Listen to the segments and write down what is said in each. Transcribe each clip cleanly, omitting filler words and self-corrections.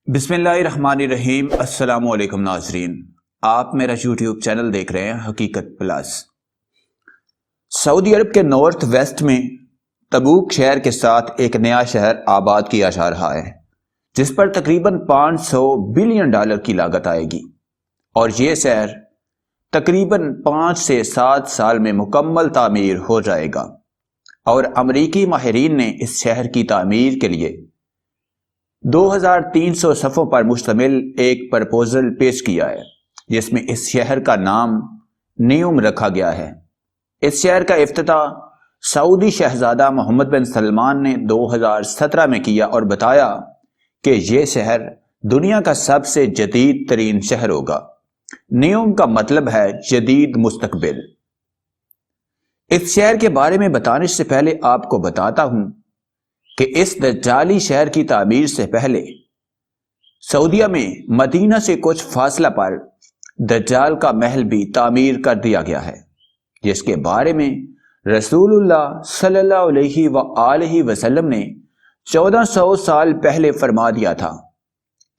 بسم اللہ الرحمن الرحیم۔ السلام علیکم ناظرین، آپ میرا یوٹیوب چینل دیکھ رہے ہیں حقیقت پلس۔ سعودی عرب کے نارتھ ویسٹ میں تبوک شہر کے ساتھ ایک نیا شہر آباد کیا جا رہا ہے جس پر تقریباً $500 بلین کی لاگت آئے گی، اور یہ شہر تقریباً 5 سے 7 سال میں مکمل تعمیر ہو جائے گا، اور امریکی ماہرین نے اس شہر کی تعمیر کے لیے 2300 صفحوں پر مشتمل ایک پرپوزل پیش کیا ہے جس میں اس شہر کا نام نیوم رکھا گیا ہے۔ اس شہر کا افتتاح سعودی شہزادہ محمد بن سلمان نے 2017 میں کیا اور بتایا کہ یہ شہر دنیا کا سب سے جدید ترین شہر ہوگا۔ نیوم کا مطلب ہے جدید مستقبل۔ اس شہر کے بارے میں بتانے سے پہلے آپ کو بتاتا ہوں کہ اس دجالی شہر کی تعمیر سے پہلے سعودیہ میں مدینہ سے کچھ فاصلہ پر دجال کا محل بھی تعمیر کر دیا گیا ہے، جس کے بارے میں رسول اللہ صلی اللہ علیہ وآلہ وسلم نے 1400 سال پہلے فرما دیا تھا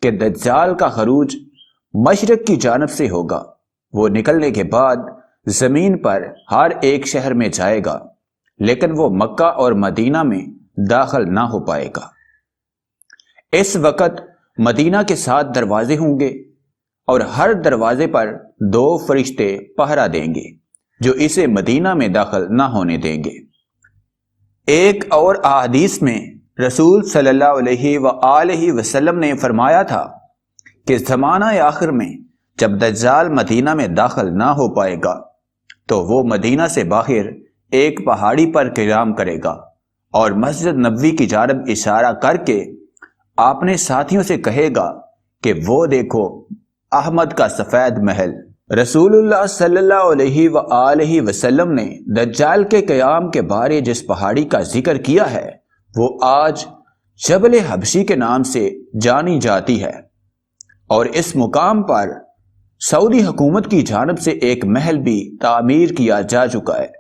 کہ دجال کا خروج مشرق کی جانب سے ہوگا۔ وہ نکلنے کے بعد زمین پر ہر ایک شہر میں جائے گا، لیکن وہ مکہ اور مدینہ میں داخل نہ ہو پائے گا۔ اس وقت مدینہ کے 7 دروازے ہوں گے، اور ہر دروازے پر 2 فرشتے پہرا دیں گے جو اسے مدینہ میں داخل نہ ہونے دیں گے۔ ایک اور احادیث میں رسول صلی اللہ علیہ وآلہ وسلم نے فرمایا تھا کہ زمانہ آخر میں جب دجال مدینہ میں داخل نہ ہو پائے گا تو وہ مدینہ سے باہر ایک پہاڑی پر قیام کرے گا اور مسجد نبوی کی جانب اشارہ کر کے اپنے ساتھیوں سے کہے گا کہ وہ دیکھو احمد کا سفید محل۔ رسول اللہ صلی اللہ علیہ وآلہ وسلم نے دجال کے قیام کے بارے جس پہاڑی کا ذکر کیا ہے وہ آج جبل حبشی کے نام سے جانی جاتی ہے، اور اس مقام پر سعودی حکومت کی جانب سے ایک محل بھی تعمیر کیا جا چکا ہے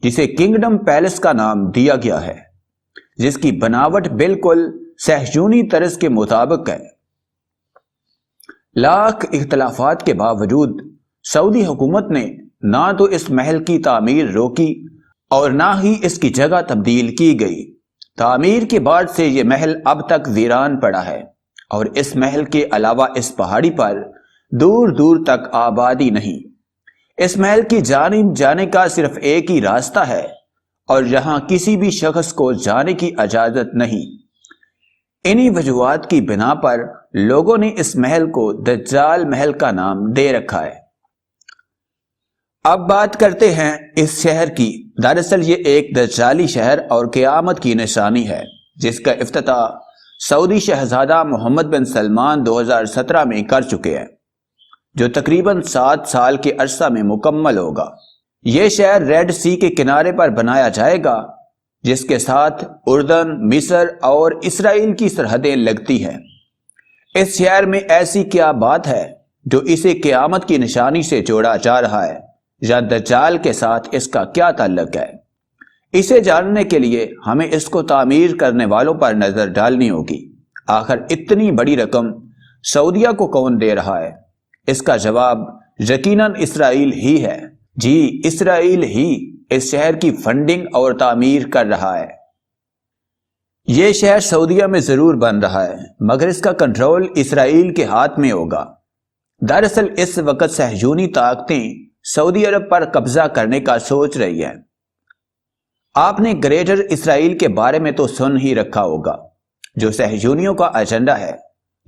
جسے کنگڈم پیلس کا نام دیا گیا ہے، جس کی بناوٹ بالکل صہیونی طرز کے مطابق ہے۔ لاکھ اختلافات کے باوجود سعودی حکومت نے نہ تو اس محل کی تعمیر روکی اور نہ ہی اس کی جگہ تبدیل کی گئی۔ تعمیر کے بعد سے یہ محل اب تک ویران پڑا ہے، اور اس محل کے علاوہ اس پہاڑی پر دور دور تک آبادی نہیں۔ اس محل کی جانب جانے کا صرف ایک ہی راستہ ہے، اور یہاں کسی بھی شخص کو جانے کی اجازت نہیں۔ انہی وجوہات کی بنا پر لوگوں نے اس محل کو دجال محل کا نام دے رکھا ہے۔ اب بات کرتے ہیں اس شہر کی۔ دراصل یہ ایک دجالی شہر اور قیامت کی نشانی ہے جس کا افتتاح سعودی شہزادہ محمد بن سلمان 2017 میں کر چکے ہیں، جو تقریباً 7 سال کے عرصہ میں مکمل ہوگا۔ یہ شہر ریڈ سی کے کنارے پر بنایا جائے گا، جس کے ساتھ اردن، مصر اور اسرائیل کی سرحدیں لگتی ہیں۔ اس شہر میں ایسی کیا بات ہے جو اسے قیامت کی نشانی سے جوڑا جا رہا ہے، یا دجال کے ساتھ اس کا کیا تعلق ہے؟ اسے جاننے کے لیے ہمیں اس کو تعمیر کرنے والوں پر نظر ڈالنی ہوگی۔ آخر اتنی بڑی رقم سعودیہ کو کون دے رہا ہے؟ اس کا جواب یقیناً اسرائیل ہی ہے۔ جی، اسرائیل ہی اس شہر کی فنڈنگ اور تعمیر کر رہا ہے۔ یہ شہر سعودیہ میں ضرور بن رہا ہے، مگر اس کا کنٹرول اسرائیل کے ہاتھ میں ہوگا۔ دراصل اس وقت صہیونی طاقتیں سعودی عرب پر قبضہ کرنے کا سوچ رہی ہیں۔ آپ نے گریٹر اسرائیل کے بارے میں تو سن ہی رکھا ہوگا، جو صہیونیوں کا ایجنڈا ہے،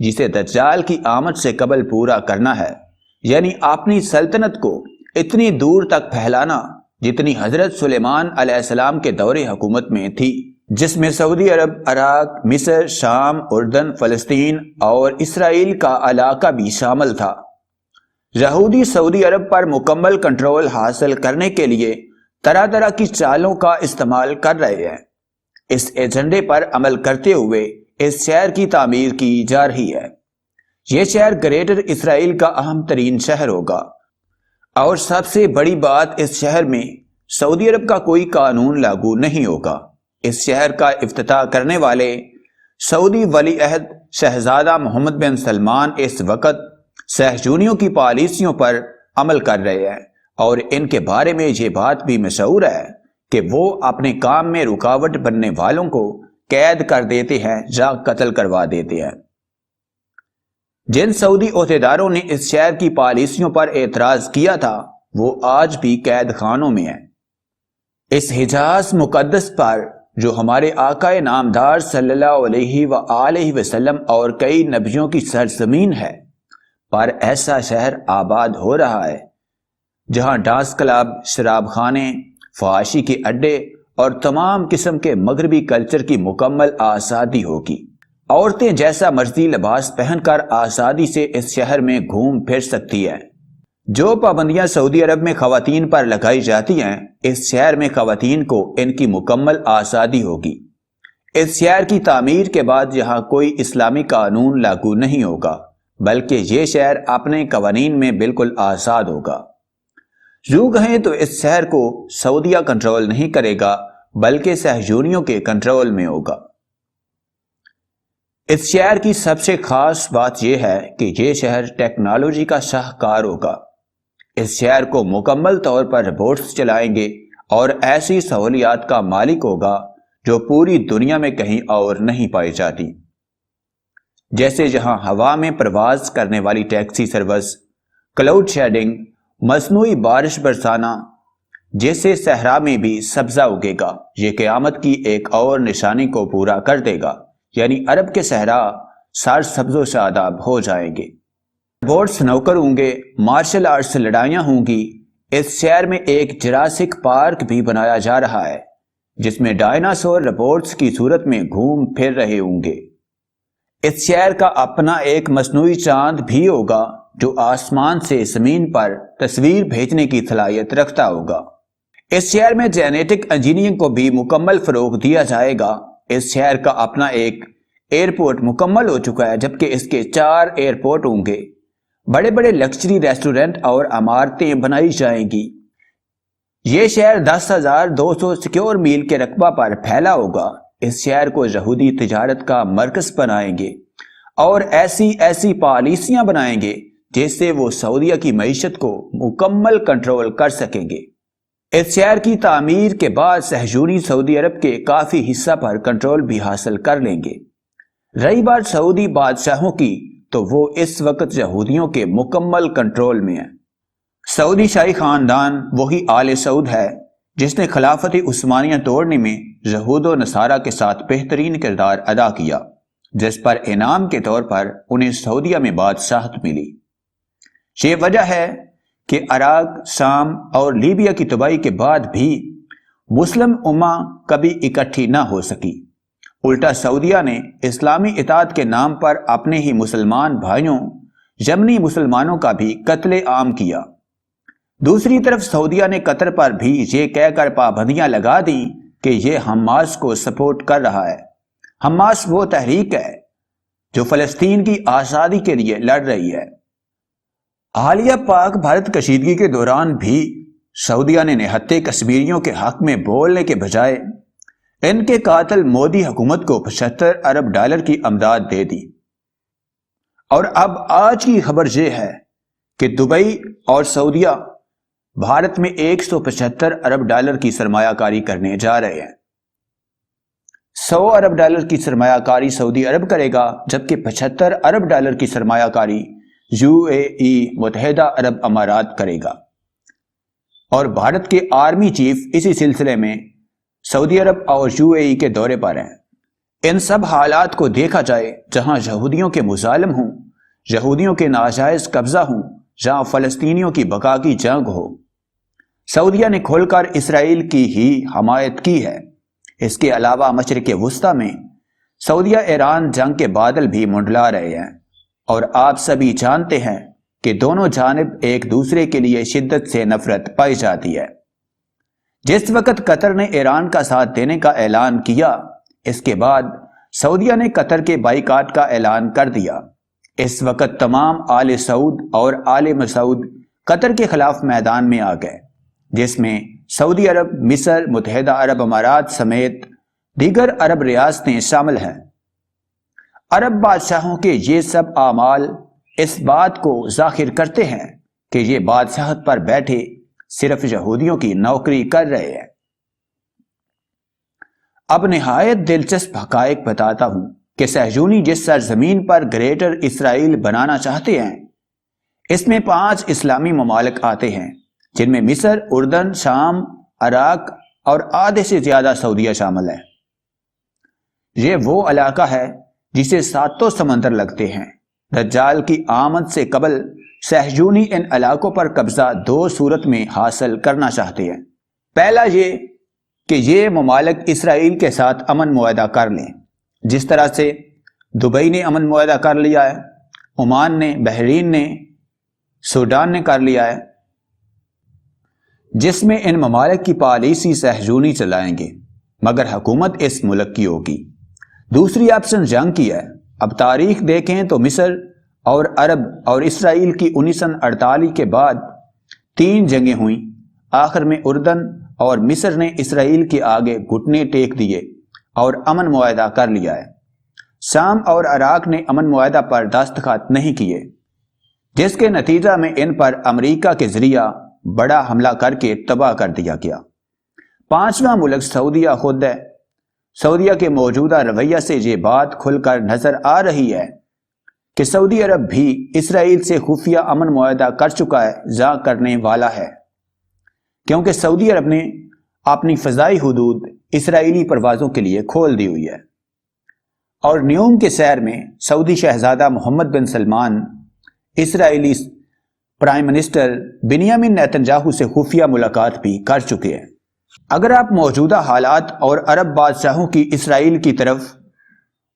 جسے دجال کی آمد سے قبل پورا کرنا ہے، یعنی اپنی سلطنت کو اتنی دور تک پھیلانا جتنی حضرت سلیمان علیہ السلام کے دور حکومت میں تھی، جس میں سعودی عرب، عراق، مصر، شام، اردن، فلسطین اور اسرائیل کا علاقہ بھی شامل تھا۔ یہودی سعودی عرب پر مکمل کنٹرول حاصل کرنے کے لیے طرح طرح کی چالوں کا استعمال کر رہے ہیں۔ اس ایجنڈے پر عمل کرتے ہوئے اس شہر کی تعمیر کی جا رہی ہے۔ یہ شہر گریٹر اسرائیل کا اہم ترین شہر ہوگا، اور سب سے بڑی بات اس شہر میں سعودی عرب کا کوئی قانون لاگو نہیں ہوگا۔ اس شہر کا افتتاح کرنے والے سعودی ولی عہد شہزادہ محمد بن سلمان اس وقت صہیونیوں کی پالیسیوں پر عمل کر رہے ہیں، اور ان کے بارے میں یہ بات بھی مشہور ہے کہ وہ اپنے کام میں رکاوٹ بننے والوں کو قید کر دیتے ہیں یا قتل کروا دیتے ہیں۔ جن سعودی عہدیداروں نے اس شہر کی پالیسیوں پر اعتراض کیا تھا وہ آج بھی قید خانوں میں ہیں۔ اس حجاز مقدس پر جو ہمارے آقا نامدار صلی اللہ علیہ وآلہ وسلم اور کئی نبیوں کی سرزمین ہے، پر ایسا شہر آباد ہو رہا ہے جہاں ڈانس کلب، شراب خانے، فحاشی کے اڈے اور تمام قسم کے مغربی کلچر کی مکمل آزادی ہوگی۔ عورتیں جیسا مرضی لباس پہن کر آزادی سے اس شہر میں گھوم پھر سکتی ہیں۔ جو پابندیاں سعودی عرب میں خواتین پر لگائی جاتی ہیں، اس شہر میں خواتین کو ان کی مکمل آزادی ہوگی۔ اس شہر کی تعمیر کے بعد یہاں کوئی اسلامی قانون لاگو نہیں ہوگا، بلکہ یہ شہر اپنے قوانین میں بالکل آزاد ہوگا۔ یوں کہیں تو اس شہر کو سعودیہ کنٹرول نہیں کرے گا، بلکہ صہیونیوں کے کنٹرول میں ہوگا۔ اس شہر کی سب سے خاص بات یہ ہے کہ یہ شہر ٹیکنالوجی کا شاہکار ہوگا۔ اس شہر کو مکمل طور پر روبوٹس چلائیں گے اور ایسی سہولیات کا مالک ہوگا جو پوری دنیا میں کہیں اور نہیں پائی جاتی، جیسے جہاں ہوا میں پرواز کرنے والی ٹیکسی سروس، کلاؤڈ شیڈنگ، مصنوعی بارش برسانا، جیسے صحرا میں بھی سبزہ اگے گا۔ یہ قیامت کی ایک اور نشانی کو پورا کر دے گا، یعنی عرب کے صحرا سر سبز و شاداب ہو جائیں گے۔ روبوٹس نوکر ہوں گے، مارشل آرٹس لڑائیاں ہوں گی۔ اس شہر میں ایک جراسک پارک بھی بنایا جا رہا ہے جس میں ڈائناسور روبوٹس کی صورت میں گھوم پھر رہے ہوں گے۔ اس شہر کا اپنا ایک مصنوعی چاند بھی ہوگا جو آسمان سے زمین پر تصویر بھیجنے کی صلاحیت رکھتا ہوگا۔ اس شہر میں جینیٹک انجینئرنگ کو بھی مکمل فروغ دیا جائے گا۔ اس شہر کا اپنا ایک ایئرپورٹ مکمل ہو چکا ہے، جبکہ اس کے 4 ایئرپورٹ ہوں گے۔ بڑے بڑے لگژری ریسٹورنٹ اور عمارتیں بنائی جائیں گی۔ یہ شہر 10,200 سکیور میل کے رقبہ پر پھیلا ہوگا۔ اس شہر کو یہودی تجارت کا مرکز بنائیں گے اور ایسی پالیسیاں بنائیں گے جس سے وہ سعودیہ کی معیشت کو مکمل کنٹرول کر سکیں گے۔ اس شہر کی تعمیر کے بعد صہیونی سعودی عرب کے کافی حصہ پر کنٹرول بھی حاصل کر لیں گے۔ رہی بات سعودی بادشاہوں کی، تو وہ اس وقت یہودیوں کے مکمل کنٹرول میں ہیں۔ سعودی شاہی خاندان وہی آل سعود ہے جس نے خلافت عثمانیہ توڑنے میں یہود و نصارہ کے ساتھ بہترین کردار ادا کیا، جس پر انعام کے طور پر انہیں سعودیہ میں بادشاہت ملی۔ یہ وجہ ہے کہ عراق، شام اور لیبیا کی تباہی کے بعد بھی مسلم امہ کبھی اکٹھی نہ ہو سکی۔ الٹا سعودیہ نے اسلامی اطاعت کے نام پر اپنے ہی مسلمان بھائیوں یمنی مسلمانوں کا بھی قتل عام کیا۔ دوسری طرف سعودیہ نے قطر پر بھی یہ کہہ کر پابندیاں لگا دیں کہ یہ حماس کو سپورٹ کر رہا ہے۔ حماس وہ تحریک ہے جو فلسطین کی آزادی کے لیے لڑ رہی ہے۔ حالیہ پاک بھارت کشیدگی کے دوران بھی سعودیہ نے نہتے کشمیریوں کے حق میں بولنے کے بجائے ان کے قاتل مودی حکومت کو 75 ارب ڈالر کی امداد دے دی۔ اور اب آج کی خبر یہ ہے کہ دبئی اور سعودیہ بھارت میں 175 ارب ڈالر کی سرمایہ کاری کرنے جا رہے ہیں۔ 100 ارب ڈالر کی سرمایہ کاری سعودی عرب کرے گا، جبکہ 75 ارب ڈالر کی سرمایہ کاری UAE متحدہ عرب امارات کرے گا۔ اور بھارت کے آرمی چیف اسی سلسلے میں سعودی عرب اور UAE کے دورے پر ہیں۔ ان سب حالات کو دیکھا جائے، جہاں یہودیوں کے مظالم ہوں، یہودیوں کے ناجائز قبضہ ہوں، جہاں فلسطینیوں کی بقا کی جنگ ہو، سعودیہ نے کھول کر اسرائیل کی ہی حمایت کی ہے۔ اس کے علاوہ مشرق وسطی میں سعودیہ ایران جنگ کے بادل بھی منڈلا رہے ہیں، اور آپ سبھی جانتے ہیں کہ دونوں جانب ایک دوسرے کے لیے شدت سے نفرت پائی جاتی ہے۔ جس وقت قطر نے ایران کا ساتھ دینے کا اعلان کیا، اس کے بعد سعودیہ نے قطر کے بائیکاٹ کا اعلان کر دیا۔ اس وقت تمام آل سعود اور آل مسعود قطر کے خلاف میدان میں آ گئے، جس میں سعودی عرب، مصر، متحدہ عرب امارات سمیت دیگر عرب ریاستیں شامل ہیں۔ عرب بادشاہوں کے یہ سب اعمال اس بات کو ظاہر کرتے ہیں کہ یہ بادشاہت پر بیٹھے صرف یہودیوں کی نوکری کر رہے ہیں۔ اب نہایت دلچسپ حقائق بتاتا ہوں کہ صہیونی جس سرزمین پر گریٹر اسرائیل بنانا چاہتے ہیں، اس میں 5 اسلامی ممالک آتے ہیں، جن میں مصر، اردن، شام، عراق اور آدھے سے زیادہ سعودیہ شامل ہے۔ یہ وہ علاقہ ہے جسے 7 سمندر لگتے ہیں۔ دجال کی آمد سے قبل صہیونی ان علاقوں پر قبضہ 2 صورت میں حاصل کرنا چاہتے ہیں۔ پہلا یہ کہ یہ ممالک اسرائیل کے ساتھ امن معاہدہ کر لیں، جس طرح سے دبئی نے امن معاہدہ کر لیا ہے، عمان نے، بحرین نے، سوڈان نے کر لیا ہے، جس میں ان ممالک کی پالیسی صہیونی چلائیں گے، مگر حکومت اس ملک کی ہوگی۔ دوسری آپشن جنگ کی ہے۔ اب تاریخ دیکھیں تو مصر اور عرب اور اسرائیل کی 1948 کے بعد 3 جنگیں ہوئیں۔ آخر میں اردن اور مصر نے اسرائیل کے آگے گھٹنے ٹیک دیے اور امن معاہدہ کر لیا ہے۔ شام اور عراق نے امن معاہدہ پر دستخط نہیں کیے، جس کے نتیجہ میں ان پر امریکہ کے ذریعہ بڑا حملہ کر کے تباہ کر دیا گیا۔ 5واں ملک سعودیہ خود ہے۔ سعودیہ کے موجودہ رویہ سے یہ بات کھل کر نظر آ رہی ہے کہ سعودی عرب بھی اسرائیل سے خفیہ امن معاہدہ کر چکا ہے یا کرنے والا ہے، کیونکہ سعودی عرب نے اپنی فضائی حدود اسرائیلی پروازوں کے لیے کھول دی ہوئی ہے۔ اور نیوم کے شہر میں سعودی شہزادہ محمد بن سلمان اسرائیلی prime minister Benjamin Netanyahu سے خفیہ ملاقات بھی کر چکے ہیں۔ اگر آپ موجودہ حالات اور عرب بادشاہوں کی اسرائیل کی طرف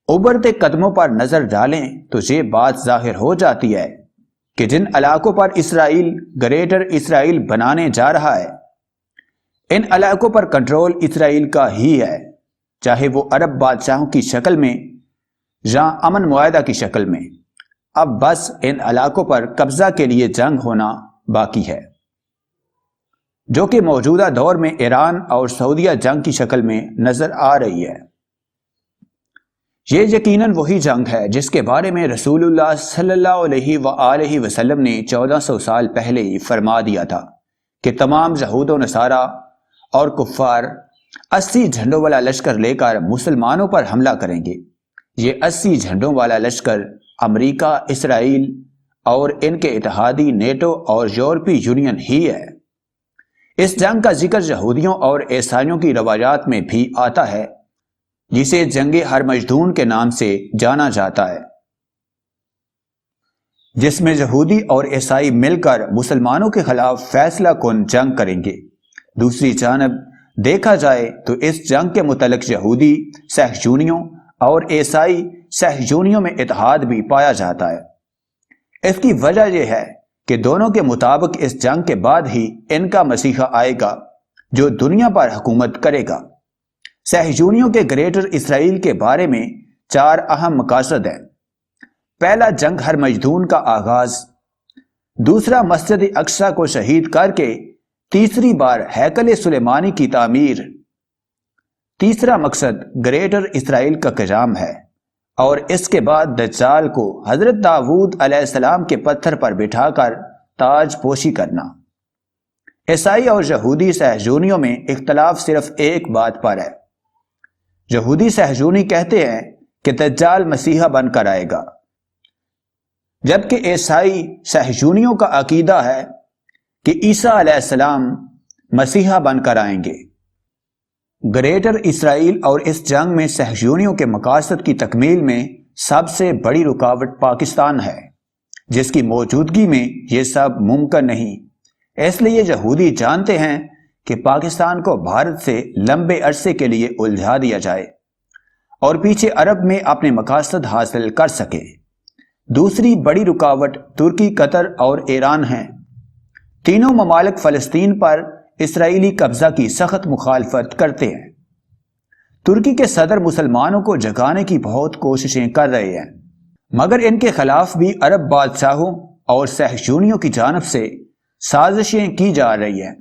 ابھرتے قدموں پر نظر ڈالیں تو یہ بات ظاہر ہو جاتی ہے کہ جن علاقوں پر اسرائیل گریٹر اسرائیل بنانے جا رہا ہے، ان علاقوں پر کنٹرول اسرائیل کا ہی ہے، چاہے وہ عرب بادشاہوں کی شکل میں یا امن معاہدہ کی شکل میں۔ اب بس ان علاقوں پر قبضہ کے لیے جنگ ہونا باقی ہے، جو کہ موجودہ دور میں ایران اور سعودیہ جنگ کی شکل میں نظر آ رہی ہے۔ یہ یقیناً وہی جنگ ہے جس کے بارے میں رسول اللہ صلی اللہ علیہ وآلہ وسلم نے 1400 سال پہلے ہی فرما دیا تھا کہ تمام یہود و نصارہ اور کفار 80 جھنڈوں والا لشکر لے کر مسلمانوں پر حملہ کریں گے۔ یہ 80 جھنڈوں والا لشکر امریکہ، اسرائیل اور ان کے اتحادی نیٹو اور یورپی یونین ہی ہے۔ اس جنگ کا ذکر یہودیوں اور عیسائیوں کی روایات میں بھی آتا ہے، جسے جنگ ہرمجدون کے نام سے جانا جاتا ہے، جس میں یہودی اور عیسائی مل کر مسلمانوں کے خلاف فیصلہ کن جنگ کریں گے۔ دوسری جانب دیکھا جائے تو اس جنگ کے متعلق یہودی صہیونیوں اور عیسائی صہیونیوں میں اتحاد بھی پایا جاتا ہے۔ اس کی وجہ یہ ہے کہ دونوں کے مطابق اس جنگ کے بعد ہی ان کا مسیحا آئے گا جو دنیا پر حکومت کرے گا۔ صہیونیوں کے گریٹر اسرائیل کے بارے میں 4 اہم مقاصد ہیں۔ پہلا، جنگ ہرمجدون کا آغاز۔ دوسرا، مسجد اقصی کو شہید کر کے تیسری بار ہیکل سلیمانی کی تعمیر۔ تیسرا مقصد گریٹر اسرائیل کا قیام ہے، اور اس کے بعد دجال کو حضرت داؤد علیہ السلام کے پتھر پر بٹھا کر تاج پوشی کرنا۔ عیسائی اور یہودی صہیونیوں میں اختلاف صرف ایک بات پر ہے۔ یہودی صہیونی کہتے ہیں کہ دجال مسیحا بن کر آئے گا، جبکہ عیسائی صہیونیوں کا عقیدہ ہے کہ عیسیٰ علیہ السلام مسیحا بن کر آئیں گے۔ گریٹر اسرائیل اور اس جنگ میں صہیونیوں کے مقاصد کی تکمیل میں سب سے بڑی رکاوٹ پاکستان ہے، جس کی موجودگی میں یہ سب ممکن نہیں۔ اس لیے یہودی جانتے ہیں کہ پاکستان کو بھارت سے لمبے عرصے کے لیے الجھا دیا جائے اور پیچھے عرب میں اپنے مقاصد حاصل کر سکے۔ دوسری بڑی رکاوٹ ترکی، قطر اور ایران ہیں۔ تینوں ممالک فلسطین پر اسرائیلی قبضہ کی سخت مخالفت کرتے ہیں۔ ترکی کے صدر مسلمانوں کو جگانے کی بہت کوششیں کر رہے ہیں، مگر ان کے خلاف بھی عرب بادشاہوں اور صہیونیوں کی جانب سے سازشیں کی جا رہی ہیں۔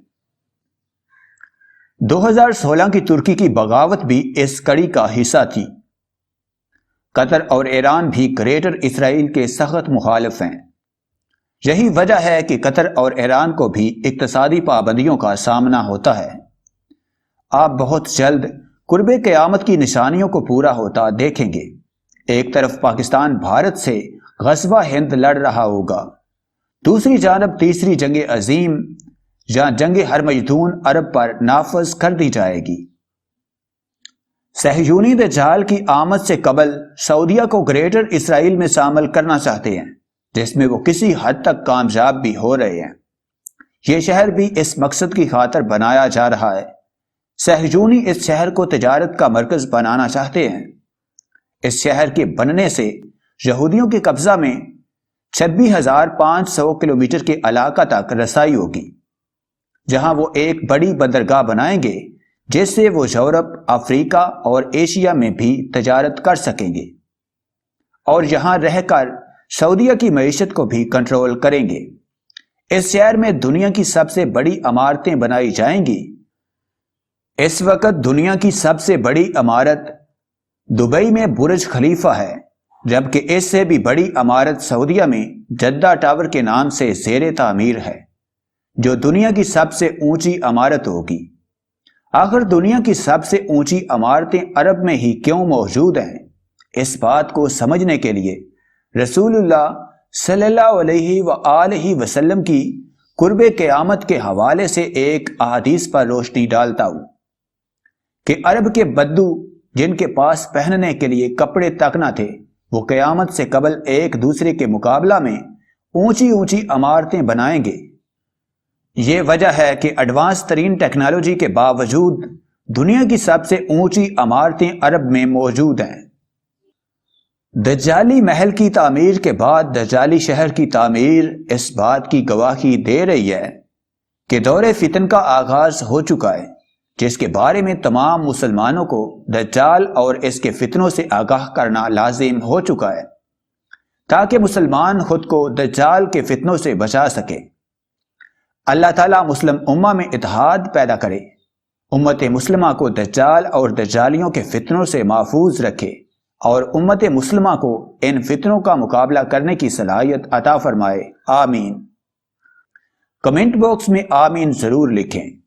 2016 کی ترکی کی بغاوت بھی اس کڑی کا حصہ تھی۔ قطر اور ایران بھی گریٹر اسرائیل کے سخت مخالف ہیں۔ یہی وجہ ہے کہ قطر اور ایران کو بھی اقتصادی پابندیوں کا سامنا ہوتا ہے۔ آپ بہت جلد قرب قیامت کی نشانیوں کو پورا ہوتا دیکھیں گے۔ ایک طرف پاکستان بھارت سے غزوہ ہند لڑ رہا ہوگا، دوسری جانب تیسری جنگ عظیم یا جنگ ہرمجدون عرب پر نافذ کر دی جائے گی۔ صہیونی دجال کی آمد سے قبل سعودیہ کو گریٹر اسرائیل میں شامل کرنا چاہتے ہیں، جس میں وہ کسی حد تک کامیاب بھی ہو رہے ہیں۔ یہ شہر بھی اس مقصد کی خاطر بنایا جا رہا ہے۔ صہیونی اس شہر کو تجارت کا مرکز بنانا چاہتے ہیں۔ اس شہر کے بننے سے یہودیوں کے قبضہ میں 26,500 کلومیٹر کے علاقہ تک رسائی ہوگی، جہاں وہ ایک بڑی بندرگاہ بنائیں گے جس سے وہ یورپ، افریقہ اور ایشیا میں بھی تجارت کر سکیں گے، اور یہاں رہ کر سعودیہ کی معیشت کو بھی کنٹرول کریں گے۔ اس شہر میں دنیا کی سب سے بڑی عمارتیں بنائی جائیں گی۔ اس وقت دنیا کی سب سے بڑی عمارت دبئی میں برج خلیفہ ہے، جبکہ اس سے بھی بڑی عمارت سعودیہ میں جدہ ٹاور کے نام سے زیر تعمیر ہے، جو دنیا کی سب سے اونچی عمارت ہوگی۔ آخر دنیا کی سب سے اونچی عمارتیں عرب میں ہی کیوں موجود ہیں؟ اس بات کو سمجھنے کے لیے رسول اللہ صلی اللہ علیہ وآلہ وسلم کی قرب قیامت کے حوالے سے ایک احادیث پر روشنی ڈالتا ہوں کہ عرب کے بدو جن کے پاس پہننے کے لیے کپڑے تک نہ تھے، وہ قیامت سے قبل ایک دوسرے کے مقابلہ میں اونچی اونچی عمارتیں بنائیں گے۔ یہ وجہ ہے کہ ایڈوانس ترین ٹیکنالوجی کے باوجود دنیا کی سب سے اونچی عمارتیں عرب میں موجود ہیں۔ دجالی محل کی تعمیر کے بعد دجالی شہر کی تعمیر اس بات کی گواہی دے رہی ہے کہ دور فتن کا آغاز ہو چکا ہے، جس کے بارے میں تمام مسلمانوں کو دجال اور اس کے فتنوں سے آگاہ کرنا لازم ہو چکا ہے، تاکہ مسلمان خود کو دجال کے فتنوں سے بچا سکے۔ اللہ تعالیٰ مسلم امہ میں اتحاد پیدا کرے، امت مسلمہ کو دجال اور دجالیوں کے فتنوں سے محفوظ رکھے، اور امت مسلمہ کو ان فتنوں کا مقابلہ کرنے کی صلاحیت عطا فرمائے۔ آمین۔ کمنٹ باکس میں آمین ضرور لکھیں۔